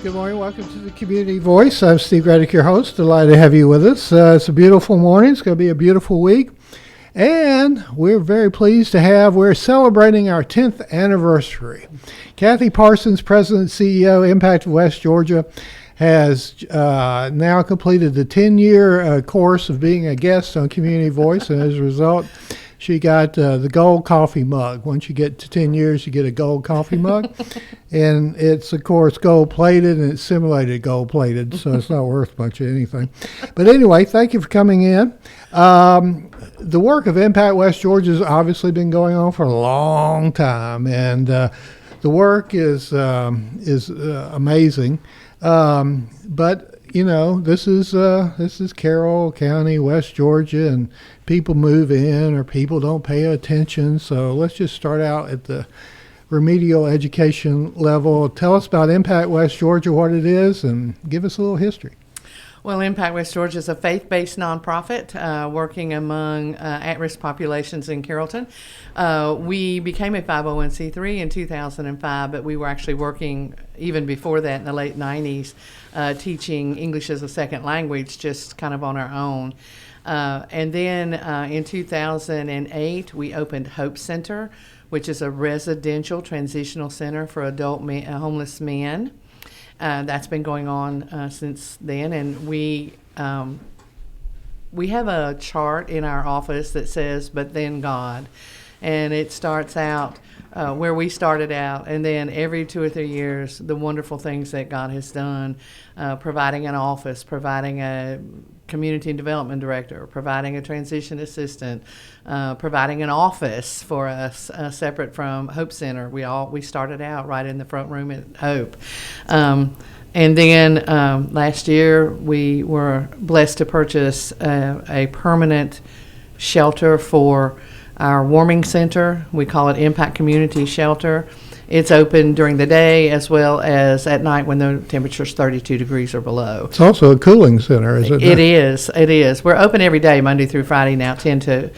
Good morning. Welcome to the Community Voice. I'm Steve Reddick, your host. Delighted to have you with us. It's a beautiful morning. It's going to be a beautiful week. And we're very pleased to we're celebrating our 10th anniversary. Kathy Parsons, President and CEO, Impact of West Georgia, has now completed the 10-year course of being a guest on Community Voice. And as a result, she got the gold coffee mug. Once you get to 10 years, you get a gold coffee mug. And it's, of course, gold-plated, and it's simulated gold-plated, so it's not worth much of anything. But anyway, thank you for coming in. The work of Impact West Georgia has obviously been going on for a long time, and the work is amazing. But you know, this is Carroll County, West Georgia, and people move in or people don't pay attention. So let's just start out at the remedial education level. Tell us about Impact West Georgia, what it is, and give us a little history. Well, Impact West Georgia is a faith-based nonprofit working among at-risk populations in Carrollton. We became a 501c3 in 2005, but we were actually working even before that in the late 90s, teaching English as a second language just kind of on our own. And then in 2008, we opened Hope Center, which is a residential transitional center for adult homeless men. That's been going on since then, and we have a chart in our office that says, "But then God," and it starts out where we started out, and then every 2 or 3 years, the wonderful things that God has done, providing an office, providing a community and development director, providing a transition assistant, providing an office for us separate from Hope Center. We started out right in the front room at Hope. And then last year we were blessed to purchase a permanent shelter for our warming center. We call it Impact Community Shelter. It's open during the day as well as at night when the temperature's 32 degrees or below. It's also a cooling center, is it? It is. We're open every day, Monday through Friday now, 10 to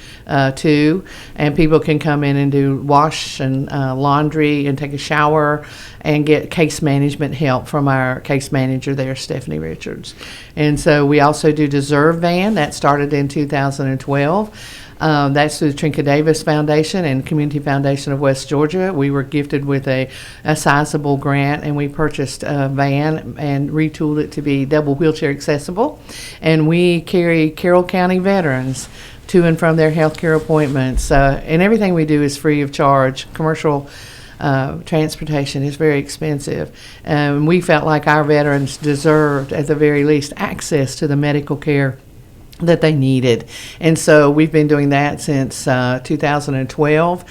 2, and people can come in and do wash and laundry and take a shower and get case management help from our case manager there, Stephanie Richards. And so we also do Deserve Van. That started in 2012. That's through the Trinka Davis Foundation and Community Foundation of West Georgia. We were gifted with a sizable grant, and we purchased a van and retooled it to be double wheelchair accessible. And we carry Carroll County veterans to and from their health care appointments. And everything we do is free of charge. Commercial transportation is very expensive. We felt like our veterans deserved, at the very least, access to the medical care that they needed. And so we've been doing that since 2012.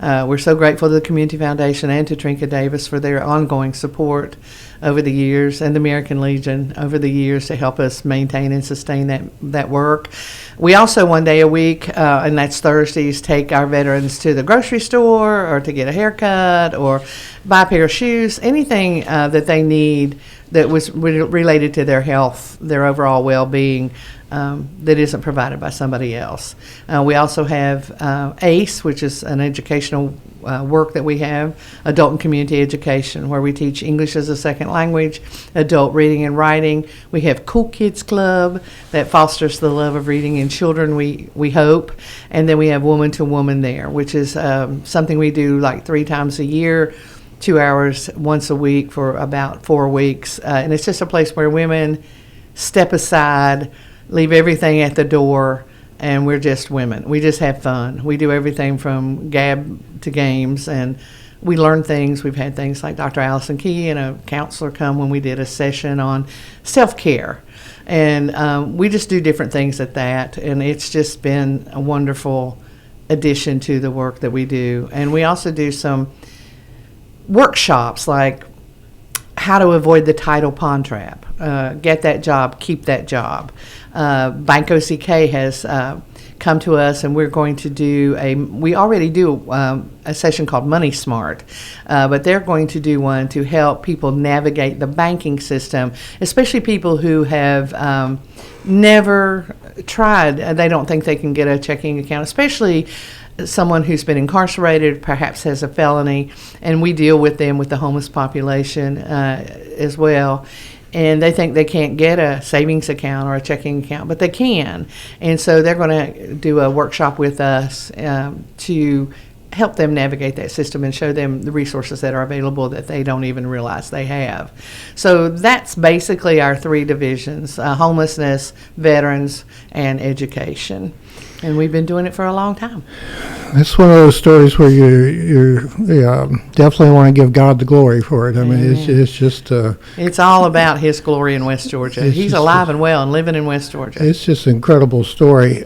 We're so grateful to the Community Foundation and to Trinka Davis for their ongoing support over the years, and the American Legion over the years to help us maintain and sustain that work. We also one day a week, and that's Thursdays, take our veterans to the grocery store or to get a haircut or buy a pair of shoes, anything that they need that was related to their health, their overall well-being, that isn't provided by somebody else. We also have ACE, which is an educational work that we have, adult and community education, where we teach English as a second language, adult reading and writing. We have Cool Kids Club that fosters the love of reading in children, we hope. And then we have Woman to Woman there, which is something we do like 3 times a year, 2 hours once a week for about 4 weeks. And it's just a place where women step aside, leave everything at the door, and we're just women. We just have fun. We do everything from gab to games, and we learn things. We've had things like Dr. Allison Key and a counselor come when we did a session on self-care. And we just do different things at that, and it's just been a wonderful addition to the work that we do. And we also do some workshops like how to avoid the title pawn trap, get that job, keep that job. Bank OCK has come to us, and we're going to do we already do a session called Money Smart, but they're going to do one to help people navigate the banking system, especially people who have never tried. They don't think they can get a checking account, especially someone who's been incarcerated, perhaps has a felony, and we deal with them with the homeless population as well. And they think they can't get a savings account or a checking account, but they can. And so they're going to do a workshop with us to help them navigate that system and show them the resources that are available that they don't even realize they have. So that's basically our three divisions: homelessness, veterans, and education. And we've been doing it for a long time. It's one of those stories where you definitely want to give God the glory for it. I mean, it's just... it's all about His glory in West Georgia. He's alive and well and living in West Georgia. It's just an incredible story.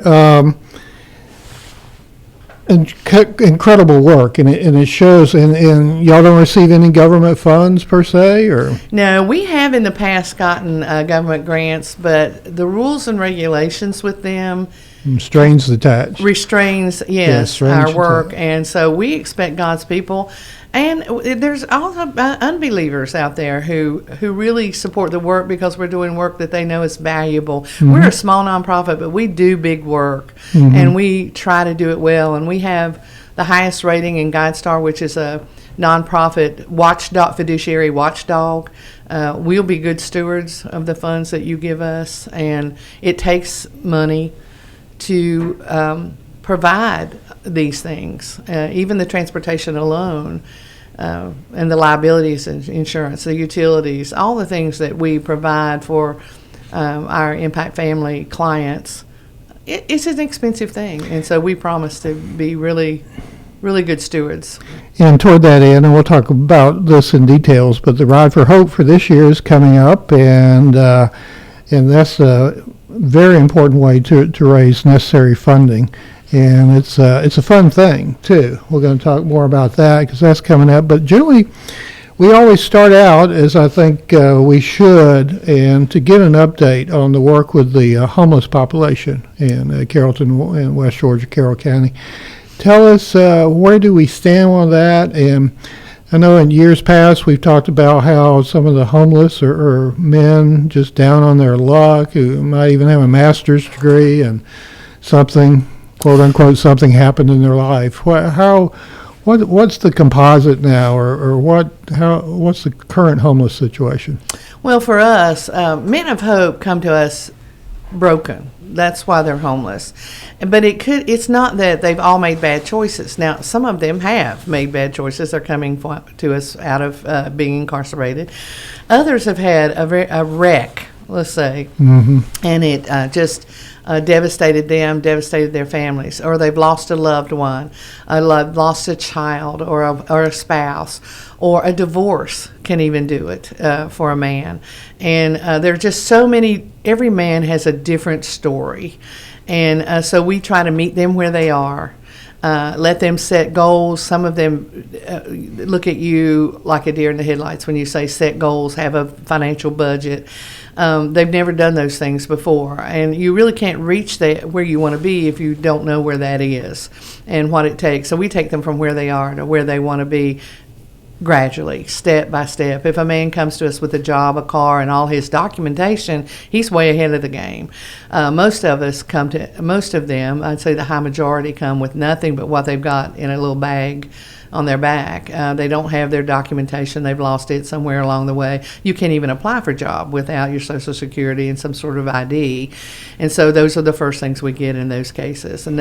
Incredible work, and it shows. And y'all don't receive any government funds per se, or no? We have in the past gotten government grants, but the rules and regulations with them strings attached. Restrains, yes, our work, and so we expect God's people. And there's also unbelievers out there who really support the work because we're doing work that they know is valuable. Mm-hmm. We're a small nonprofit, but we do big work, mm-hmm. and we try to do it well. And we have the highest rating in GuideStar, which is a nonprofit watchdog, fiduciary watchdog. We'll be good stewards of the funds that you give us, and it takes money to provide these things, even the transportation alone, and the liabilities and insurance, the utilities, all the things that we provide for our Impact Family clients. It's an expensive thing, and so we promise to be really, really good stewards. And toward that end, and we'll talk about this in details, but the Ride for Hope for this year is coming up, and that's a very important way to raise necessary funding. And it's a fun thing, too. We're going to talk more about that because that's coming up. But generally, we always start out, as I think we should, and to get an update on the work with the homeless population in Carrollton and West Georgia, Carroll County. Tell us, where do we stand on that? And I know in years past we've talked about how some of the homeless are men just down on their luck who might even have a master's degree and something, quote unquote, something happened in their life. What's the composite now, or what's the current homeless situation? Well, for us, Men of Hope come to us broken. That's why they're homeless. But it's not that they've all made bad choices. Now, some of them have made bad choices. They're coming to us out of being incarcerated. Others have had a wreck, let's say, mm-hmm. and it just devastated them, devastated their families, or they've lost a loved one, lost a child, or a spouse, or a divorce can even do it for a man. And there are just so many. Every man has a different story, and so we try to meet them where they are. Let them set goals. Some of them look at you like a deer in the headlights when you say set goals, have a financial budget. They've never done those things before, and you really can't reach where you want to be if you don't know where that is and what it takes. So we take them from where they are to where they want to be gradually, step by step. If a man comes to us with a job, a car, and all his documentation, he's way ahead of the game. Most of them, I'd say the high majority, come with nothing but what they've got in a little bag on their back. They don't have their documentation. They've lost it somewhere along the way. You can't even apply for a job without your Social Security and some sort of ID. And so those are the first things we get in those cases. And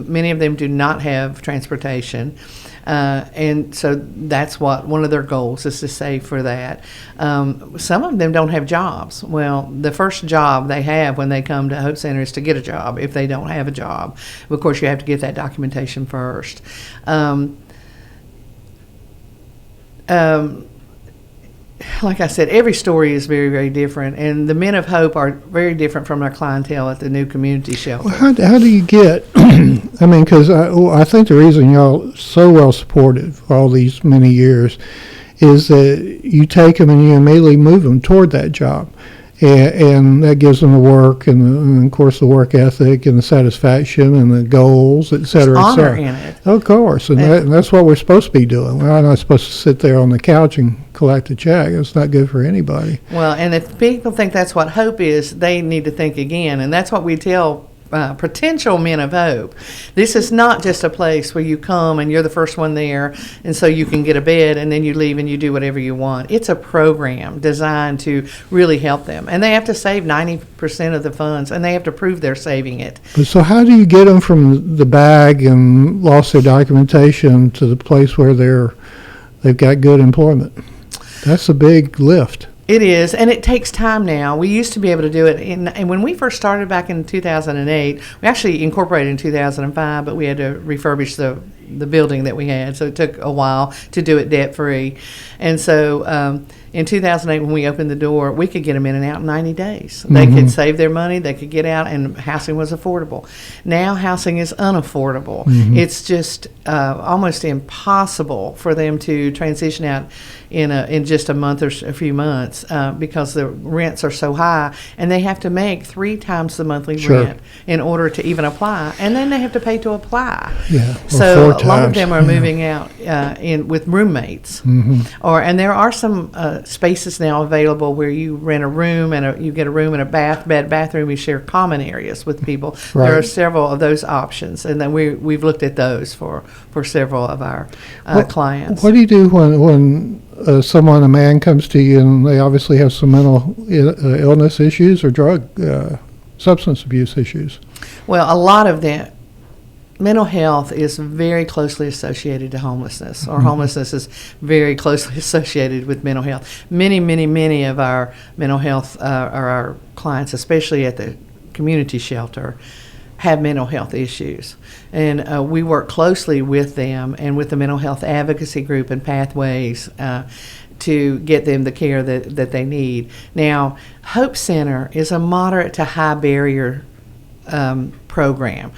many of them do not have transportation. And so that's one of their goals is to save for that. Some of them don't have jobs. Well, the first job they have when they come to Hope Center is to get a job if they don't have a job. Of course, you have to get that documentation first. Like I said, every story is very, very different, and the Men of Hope are very different from our clientele at the new community shelter. Well, how do you get, I mean, because I think the reason y'all so well supported for all these many years is that you take them and you immediately move them toward that job. And that gives them the work and of course, the work ethic and the satisfaction and the goals, et cetera, et honor cetera. In it. Of course, and that's what we're supposed to be doing. We're not supposed to sit there on the couch and collect a check. It's not good for anybody. Well, and if people think that's what hope is, they need to think again. And that's what we tell potential men of hope. This is not just a place where you come and you're the first one there, and so you can get a bed and then you leave and you do whatever you want. It's a program designed to really help them, and they have to save 90% of the funds, and they have to prove they're saving it. But so how do you get them from the bag and lost their documentation to the place where they've got good employment? That's a big lift. It is, and it takes time now. We used to be able to do it, and when we first started back in 2008, we actually incorporated in 2005, but we had to refurbish the building that we had, so it took a while to do it debt-free. And so in 2008, when we opened the door, we could get them in and out in 90 days. They could save their money, they could get out, and housing was affordable. Now housing is unaffordable. It's just almost impossible for them to transition out in just a month or a few months because the rents are so high, and they have to make 3 times the monthly rent in order to even apply, and then they have to pay to apply. So a lot of them are moving out in with roommates, and there are some spaces now available where you rent a room and you get a room and a bathroom. You share common areas with people. There are several of those options, and then we've looked at those for several of our clients. What do you do when a man comes to you and they obviously have some mental illness issues or drug substance abuse issues? Well, a lot of them. Mental health is very closely associated to homelessness, or homelessness is very closely associated with mental health. Many of our mental health, or our clients, especially at the community shelter, have mental health issues. And we work closely with them and with the mental health advocacy group and Pathways to get them the care that they need. Now, Hope Center is a moderate to high barrier program.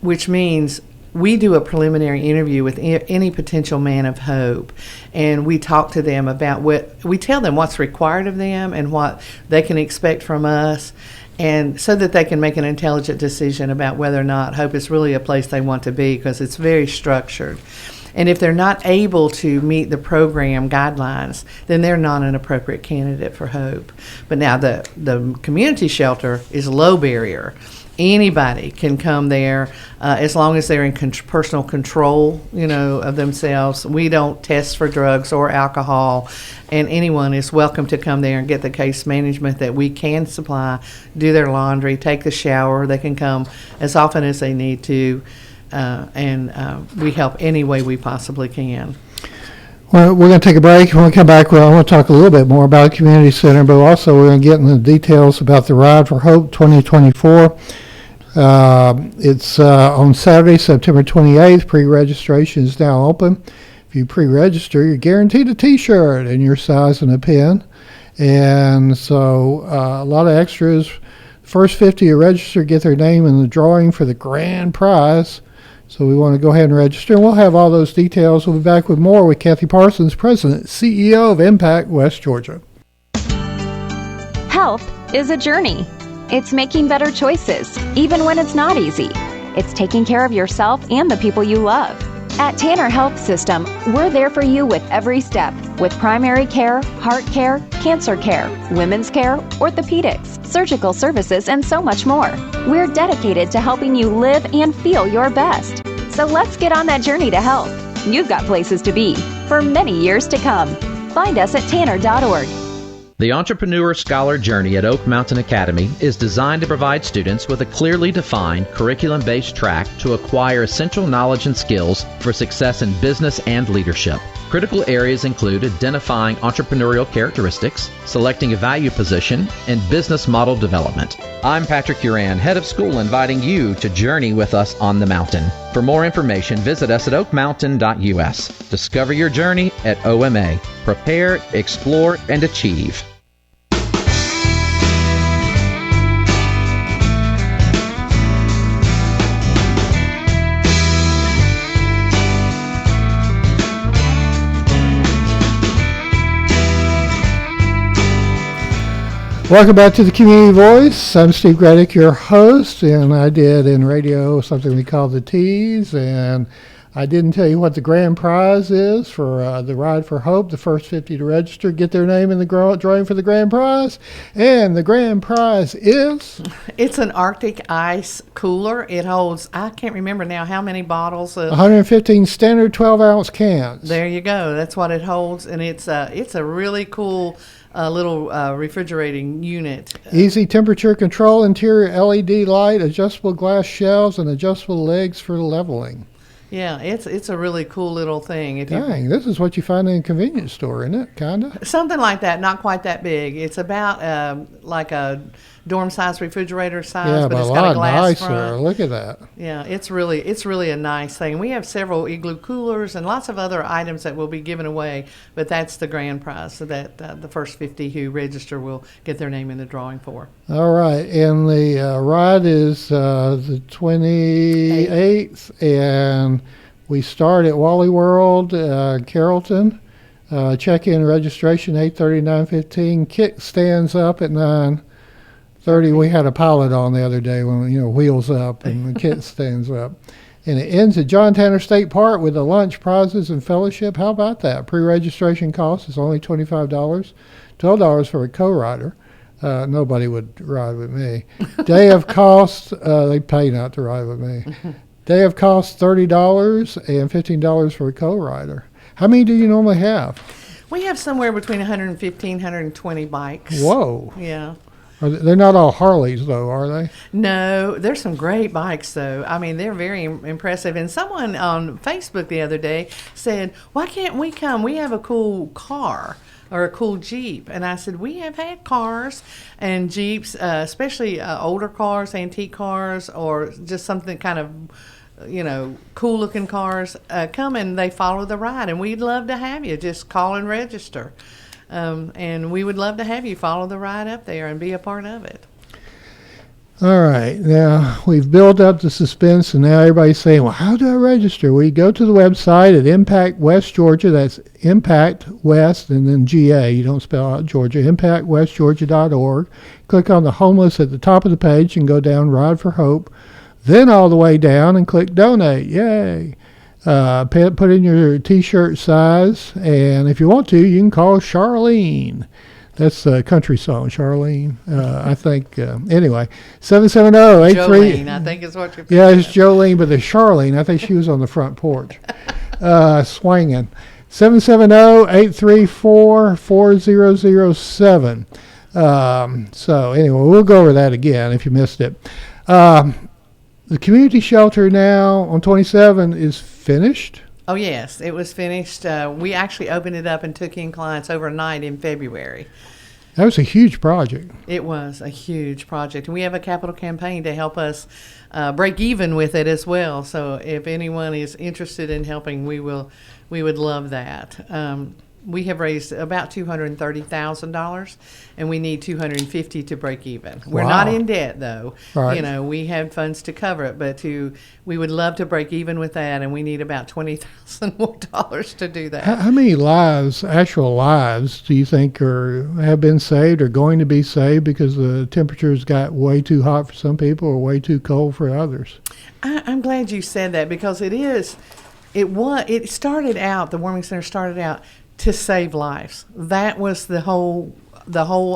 Which means we do a preliminary interview with any potential man of hope, and we talk to them about we tell them what's required of them and what they can expect from us, and so that they can make an intelligent decision about whether or not Hope is really a place they want to be, because it's very structured. And if they're not able to meet the program guidelines, then they're not an appropriate candidate for Hope. But now the community shelter is low barrier. Anybody can come there as long as they're in personal control, of themselves. We don't test for drugs or alcohol, and anyone is welcome to come there and get the case management that we can supply, do their laundry, take the shower. They can come as often as they need to, and we help any way we possibly can. Well, we're going to take a break. When we come back, I want to talk a little bit more about the community center, but also we're going to get into the details about the Ride for Hope 2024. It's on Saturday, September 28th. Pre-registration is now open. If you pre-register, you're guaranteed a T-shirt in your size and a pin. And so a lot of extras. First 50 to register get their name in the drawing for the grand prize. So we want to go ahead and register. We'll have all those details. We'll be back with more with Kathy Parsons, President, CEO of Impact West Georgia. Health is a journey. It's making better choices, even when it's not easy. It's taking care of yourself and the people you love. At Tanner Health System, we're there for you with every step, with primary care, heart care, cancer care, women's care, orthopedics, surgical services, and so much more. We're dedicated to helping you live and feel your best. So let's get on that journey to health. You've got places to be for many years to come. Find us at tanner.org. The Entrepreneur Scholar Journey at Oak Mountain Academy is designed to provide students with a clearly defined curriculum-based track to acquire essential knowledge and skills for success in business and leadership. Critical areas include identifying entrepreneurial characteristics, selecting a value position, and business model development. I'm Patrick Uran, head of school, inviting you to journey with us on the mountain. For more information, visit us at oakmountain.us. Discover your journey at OMA. Prepare, explore, and achieve. Welcome back to the Community Voice. I'm Steve Gredick, your host, and I did in radio something we call the Tease, and I didn't tell you what the grand prize is for the Ride for Hope. The first 50 to register get their name in the drawing for the grand prize. And the grand prize is... It's an Arctic ice cooler. It holds, I can't remember now how many bottles. 115 standard 12-ounce cans. There you go. That's what it holds. And it's a really cool little refrigerating unit. Easy temperature control, interior LED light, adjustable glass shelves, and adjustable legs for leveling. Yeah, it's a really cool little thing. Dang, this is what you find in a convenience store, isn't it? Kind of? Something like that, not quite that big. It's about like a dorm-size refrigerator size, but it's got a glass nicer. front. Look at that. Yeah, it's really a nice thing. We have several igloo coolers and lots of other items that will be given away, but that's the grand prize, so that the first 50 who register will get their name in the drawing for. All right, and the ride is the 28th, and we start at Wally World, Carrollton. Check-in registration 8:30, 9:15. Kick stands up at 9:30. We had a pilot on the other day when wheels up and the kit stands up, and it ends at John Tanner State Park with the lunch, prizes, and fellowship. How about that? Pre-registration cost is only $25, $12 for a co-rider. Nobody would ride with me. Day of cost, they pay not to ride with me. Day of cost $30 and $15 for a co-rider. How many do you normally have? We have somewhere between 115, 120 bikes. Whoa. Yeah. They're not all Harleys, though, are they? No, there's some great bikes, though. I mean, they're very impressive. And someone on Facebook the other day said, why can't we come? We have a cool car or a cool Jeep. And I said, we have had cars and Jeeps, especially older cars, antique cars, or just something kind of, cool looking cars come and they follow the ride. And we'd love to have you. Just call and register. And we would love to have you follow the ride up there and be a part of it. All right. Now, we've built up the suspense, and now everybody's saying, well, how do I register? We go to the website at Impact West Georgia. That's Impact West and then GA. You don't spell out Georgia. ImpactWestGeorgia.org. Click on the homeless at the top of the page and go down Ride for Hope. Then all the way down and click Donate. Yay. Put in your T-shirt size, and if you want to, you can call Charlene. That's a country song, Charlene. I think. Anyway, 770-83. Jolene, I think is what you're. Yeah, it's Jolene, but the Charlene. I think she was on the front porch, swinging. 770-834-4007. So anyway, we'll go over that again if you missed it. The community shelter now on 27 is finished. Oh, yes, it was finished. We actually opened it up and took in clients overnight in February. That was a huge project. It was a huge project. And we have a capital campaign to help us break even with it as well. So if anyone is interested in helping, we would love that. We have raised about $230,000, and we need $250 to break even. We're not in debt, though. Right. We have funds to cover it, but we would love to break even with that, and we need about $20,000 more to do that. How many actual lives, do you think have been saved or going to be saved because the temperatures got way too hot for some people or way too cold for others? I'm glad you said that, because the warming center started out to save lives. That was the whole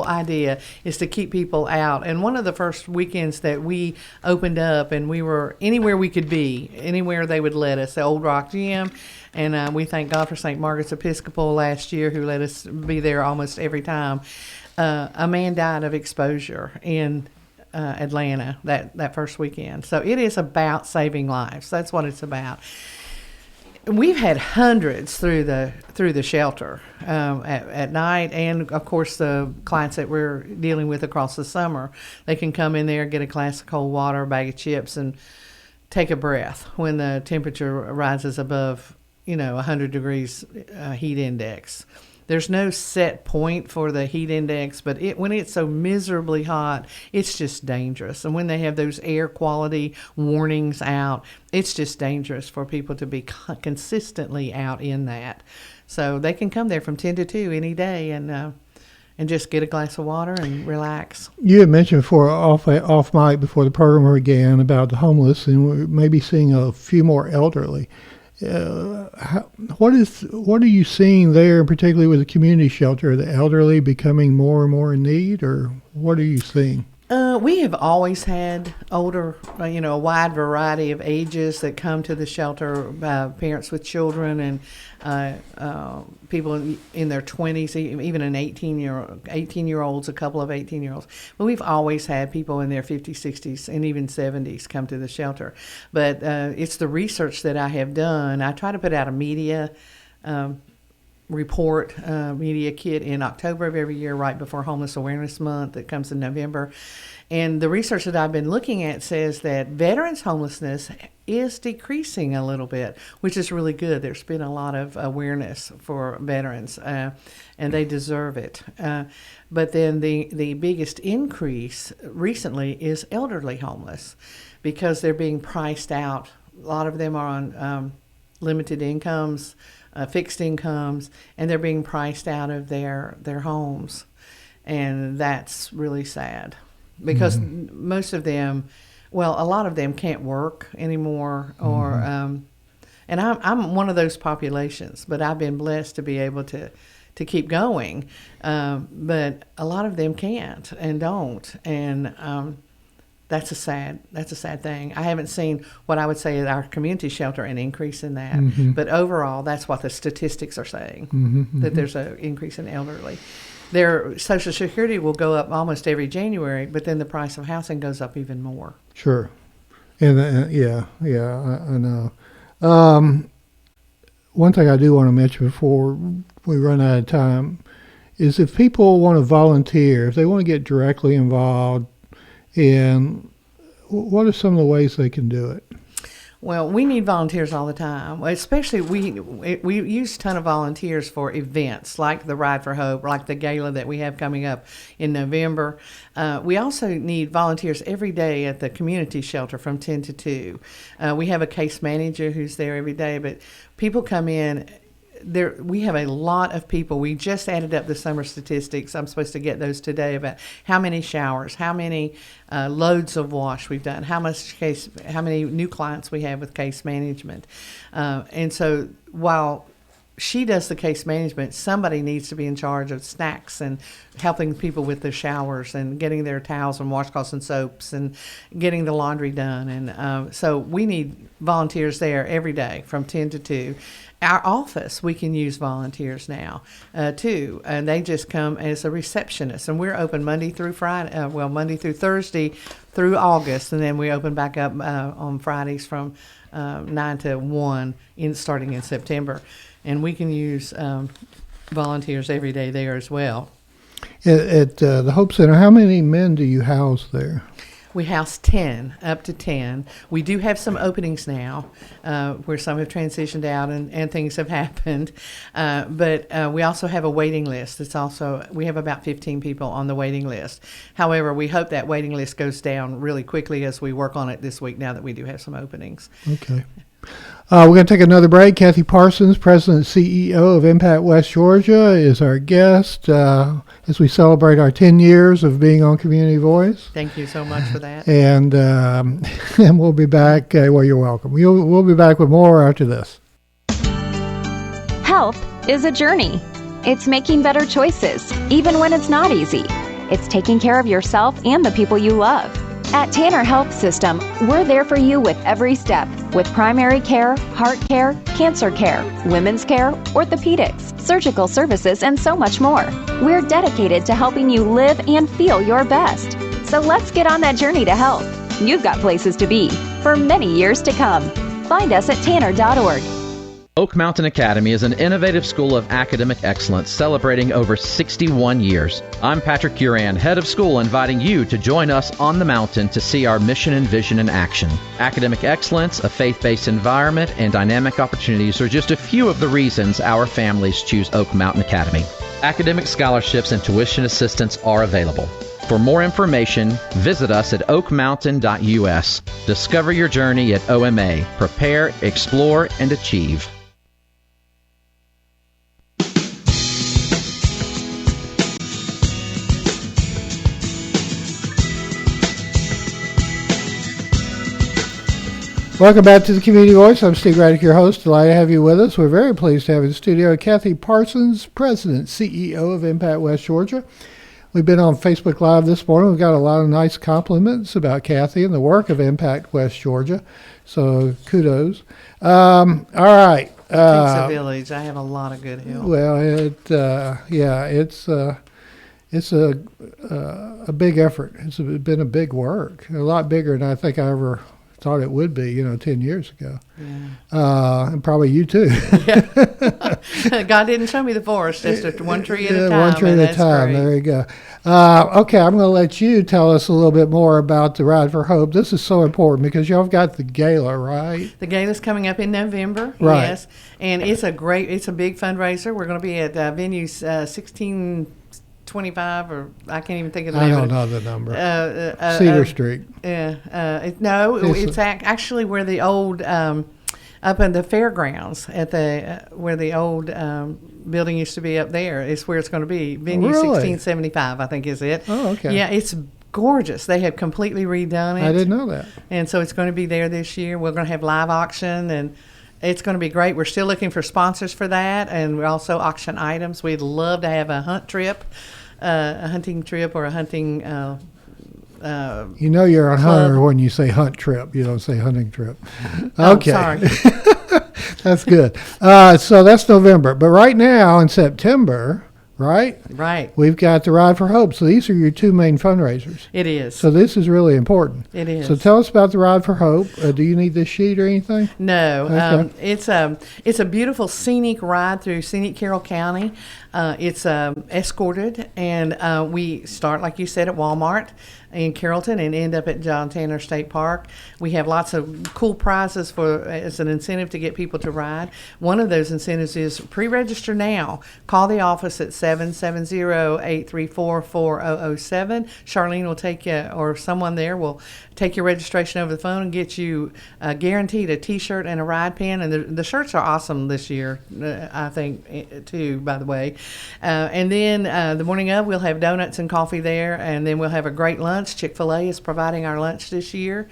idea, is to keep people out. And one of the first weekends that we opened up, and we were anywhere we could be, anywhere they would let us, the Old Rock Gym, and we thank God for St. Margaret's Episcopal last year, who let us be there almost every time. A man died of exposure in Atlanta that first weekend. So it is about saving lives. That's what it's about. We've had hundreds through the shelter at night, and of course the clients that we're dealing with across the summer, they can come in there, get a glass of cold water, a bag of chips, and take a breath when the temperature rises above 100 degrees heat index. There's no set point for the heat index, but when it's so miserably hot, it's just dangerous. And when they have those air quality warnings out, it's just dangerous for people to be consistently out in that. So they can come there from 10 to 2 any day and just get a glass of water and relax. You had mentioned before, off mic before the program began, about the homeless, and we're maybe seeing a few more elderly. What are you seeing there, particularly with the community shelter? Are the elderly becoming more and more in need, or what are you seeing? We have always had older, a wide variety of ages that come to the shelter, parents with children and people in their 20s, even an 18-year-olds, a couple of 18-year-olds. But we've always had people in their 50s, 60s, and even 70s come to the shelter. But it's the research that I have done. I try to put out a media media kit in October of every year, right before Homeless Awareness Month that comes in November. And the research that I've been looking at says that veterans homelessness is decreasing a little bit, which is really good. There's been a lot of awareness for veterans, and they deserve it. But then the biggest increase recently is elderly homeless, because they're being priced out. A lot of them are on limited incomes, fixed incomes, and they're being priced out of their homes. And that's really sad, because most of them, a lot of them can't work anymore, or and I'm one of those populations, but I've been blessed to be able to keep going, but a lot of them can't and don't, and that's a sad thing. I haven't seen what I would say at our community shelter an increase in that, but overall, that's what the statistics are saying, that there's an increase in elderly. Their Social Security will go up almost every January, but then the price of housing goes up even more. Sure. And I know. One thing I do want to mention before we run out of time is, if people want to volunteer, if they want to get directly involved, and what are some of the ways they can do it? Well, we need volunteers all the time. Especially we use a ton of volunteers for events like the Ride for Hope, like the gala that we have coming up in November. We also need volunteers every day at the community shelter from 10 to 2. We have a case manager who's there every day, but people come in. We have a lot of people. We just added up the summer statistics. I'm supposed to get those today about how many showers, how many loads of wash we've done, how many new clients we have with case management. And so while she does the case management, somebody needs to be in charge of snacks and helping people with their showers and getting their towels and washcloths and soaps and getting the laundry done. And so we need volunteers there every day from 10 to 2. Our office, we can use volunteers now, too, and they just come as a receptionist. And we're open Monday through Thursday through August, and then we open back up on Fridays from 9 to 1 starting in September. And we can use volunteers every day there as well. At the Hope Center, how many men do you house there? We house 10, up to 10. We do have some openings now where some have transitioned out and things have happened. But we also have a waiting list. We have about 15 people on the waiting list. However, we hope that waiting list goes down really quickly as we work on it this week, now that we do have some openings. Okay. We're going to take another break. Kathy Parsons, President and CEO of Impact West Georgia, is our guest as we celebrate our 10 years of being on Community Voice. Thank you so much for that. And we'll be back. You're welcome. We'll be back with more after this. Health is a journey. It's making better choices, even when it's not easy. It's taking care of yourself and the people you love. At Tanner Health System, we're there for you with every step, with primary care, heart care, cancer care, women's care, orthopedics, surgical services, and so much more. We're dedicated to helping you live and feel your best. So let's get on that journey to health. You've got places to be for many years to come. Find us at tanner.org. Oak Mountain Academy is an innovative school of academic excellence celebrating over 61 years. I'm Patrick Uran, head of school, inviting you to join us on the mountain to see our mission and vision in action. Academic excellence, a faith-based environment, and dynamic opportunities are just a few of the reasons our families choose Oak Mountain Academy. Academic scholarships and tuition assistance are available. For more information, visit us at oakmountain.us. Discover your journey at OMA. Prepare, explore, and achieve. Welcome back to the Community Voice. I'm Steve Raddick, your host. Delighted to have you with us. We're very pleased to have in the studio Kathy Parsons, President, CEO of Impact West Georgia. We've been on Facebook Live this morning. We've got a lot of nice compliments about Kathy and the work of Impact West Georgia. So kudos. All right. It takes a village. I have a lot of good help. Well, it's a big effort. It's been a big work, a lot bigger than I think I ever thought it would be, 10 years ago. Yeah. And probably you too. God didn't show me the forest, just one tree at a time. One tree at a time. There you go. Okay, I'm going to let you tell us a little bit more about the Ride for Hope. This is so important because y'all have got the gala, right? The gala's coming up in November, right. Yes. And it's a big fundraiser. We're going to be at venue 1625, or I can't even think of the name. I don't know the number. Cedar Street. Yeah. It's actually where the old, up in the fairgrounds at where the old building used to be up there is where it's going to be. Venue Really? 1675, I think is it. Oh, okay. Yeah, it's gorgeous. They have completely redone it. I didn't know that. And so it's going to be there this year. We're going to have live auction, and it's going to be great. We're still looking for sponsors for that, and we also auction items. We'd love to have a hunting trip or a hunting you're a club. hunter when you say hunt trip. You don't say hunting trip. Okay. Sorry. That's good. So that's November. But right now in September, right? Right. We've got the Ride for Hope. So these are your two main fundraisers. It is. So this is really important. It is. So tell us about the Ride for Hope. Do you need this sheet or anything? No. Okay. It's a beautiful scenic ride through scenic Carroll County. It's escorted, and we start, like you said, at Walmart in Carrollton and end up at John Tanner State Park. We have lots of cool prizes as an incentive to get people to ride. One of those incentives is pre-register now. Call the office at 770-834-4007. Charlene will take you, or someone there will take your registration over the phone and get you guaranteed a T-shirt and a ride pin. And the shirts are awesome this year, I think, too, by the way. And then the morning of, we'll have donuts and coffee there, and then we'll have a great lunch. Chick-fil-A is providing our lunch this year.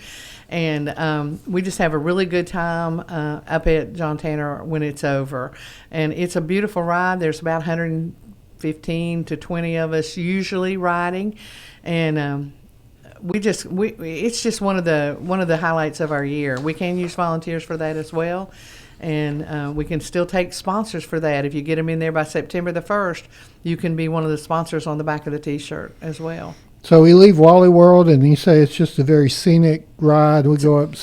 And we just have a really good time up at John Tanner when it's over. And it's a beautiful ride. There's about 115 to 20 of us usually riding. And it's just one of the highlights of our year. We can use volunteers for that as well. And we can still take sponsors for that. If you get them in there by September the 1st, you can be one of the sponsors on the back of the T-shirt as well. So we leave Wally World, and you say it's just a very scenic ride. We go up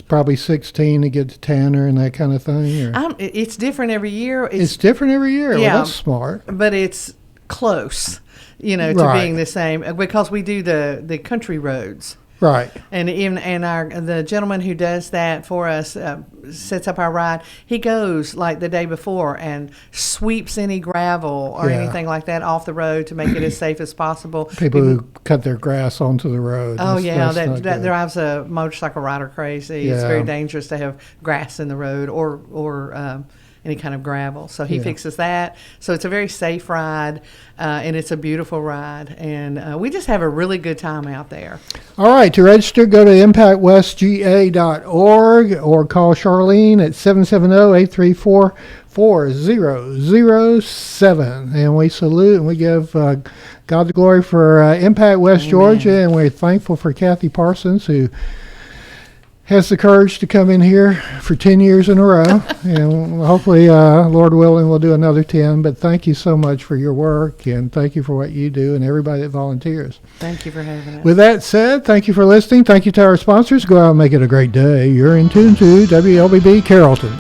probably 16 to get to Tanner and that kind of thing? Or? It's different every year. It's different every year? Yeah, well, that's smart. But it's close, to right. being the same, because we do the country roads. Right. And the gentleman who does that for us sets up our ride. He goes like the day before and sweeps any gravel or anything like that off the road to make it as safe as possible. People who cut their grass onto the road. Oh, that drives a motorcycle rider crazy. Yeah. It's very dangerous to have grass in the road or any kind of gravel. So he fixes that. So it's a very safe ride, and it's a beautiful ride. And we just have a really good time out there. All right. To register, go to impactwestga.org or call Charlene at 770-834-4007. And we salute and we give God the glory for Impact West Amen. Georgia. And we're thankful for Kathy Parsons, who has the courage to come in here for 10 years in a row. And hopefully, Lord willing, we'll do another 10. But thank you so much for your work, and thank you for what you do and everybody that volunteers. Thank you for having us. With that said, thank you for listening. Thank you to our sponsors. Go out and make it a great day. You're in tune to WLBB Carrollton.